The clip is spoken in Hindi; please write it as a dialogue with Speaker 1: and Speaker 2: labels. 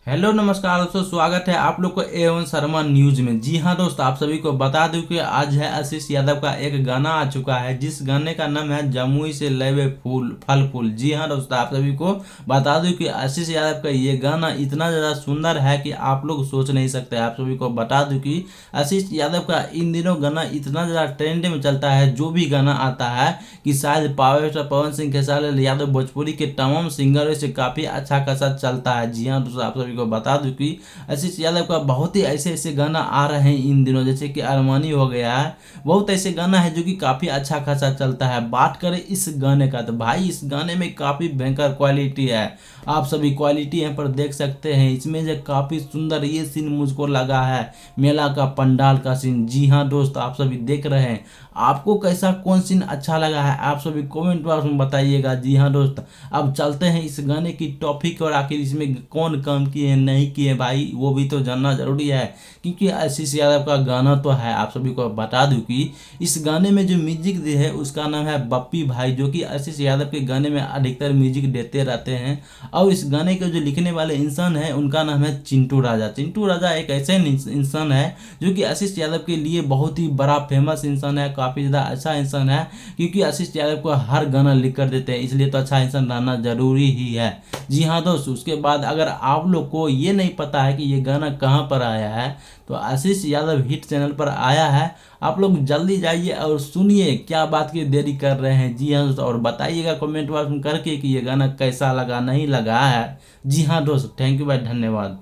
Speaker 1: हेलो नमस्कार दोस्तों, स्वागत है आप लोग को A1 शर्मा न्यूज में। जी हाँ दोस्त, आप सभी को बता दूं कि आज है आशीष यादव का एक गाना आ चुका है, जिस गाने का नाम है जमुई से लेवे फूल फल फूल। जी हाँ दोस्त, आप सभी को बता दूं कि आशीष यादव का ये गाना इतना ज़्यादा सुंदर है कि आप लोग सोच नहीं सकते। आप सभी को बता दूं कि आशीष यादव का इन दिनों गाना इतना ज़्यादा ट्रेंड में चलता है, जो भी गाना आता है कि शायद पावर स्टार पवन सिंह खेसारी यादव भोजपुरी के तमाम सिंगरों से काफ़ी अच्छा खासा चलता है। जी हाँ दोस्तों, आप सभी को बता दूं कि आशीष यादव का बहुत ही ऐसे ऐसे गाना आ रहे हैं इन दिनों, जैसे कि अरमानी हो गया है। बहुत ऐसे गाना है जो कि काफ़ी अच्छा खासा चलता है। बात करें इस गाने का तो भाई इस गाने में काफ़ी भयंकर क्वालिटी है। आप सभी क्वालिटी यहाँ पर देख सकते हैं। इसमें जो काफ़ी सुंदर ये सीन मुझको लगा है, मेला का पंडाल का सीन। जी हाँ दोस्त, आप सभी देख रहे हैं। आपको कैसा कौन सीन अच्छा लगा है आप सभी कमेंट बॉक्स में बताइएगा। जी हाँ दोस्त, अब चलते हैं इस गाने की टॉपिक और आखिर इसमें कौन काम किए हैं नहीं किए भाई वो भी तो जानना जरूरी है, क्योंकि आशीष यादव का गाना तो है। आप सभी को बता दूं कि इस गाने में जो म्यूजिक दी है उसका नाम है बप्पी भाई, जो कि आशीष यादव के गाने में अधिकतर म्यूजिक देते रहते हैं। और इस गाने के जो लिखने वाले इंसान है उनका नाम है चिंटू राजा। चिंटू राजा एक ऐसे इंसान है जो कि आशीष यादव के लिए बहुत ही बड़ा फेमस इंसान है, काफ़ी ज़्यादा अच्छा इंसान है, क्योंकि आशीष यादव को हर गाना लिख कर देते हैं, इसलिए तो अच्छा इंसान रहना जरूरी ही है। जी हाँ दोस्त, उसके बाद अगर आप लोग को ये नहीं पता है कि ये गाना कहाँ पर आया है, तो आशीष यादव हिट चैनल पर आया है। आप लोग जल्दी जाइए और सुनिए, क्या बात की देरी कर रहे हैं। जी हाँ दोस्त, और बताइएगा कमेंट बॉक्स में करके कि ये गाना कैसा लगा नहीं लगा है। जी हाँ दोस्त, थैंक यू भाई, धन्यवाद।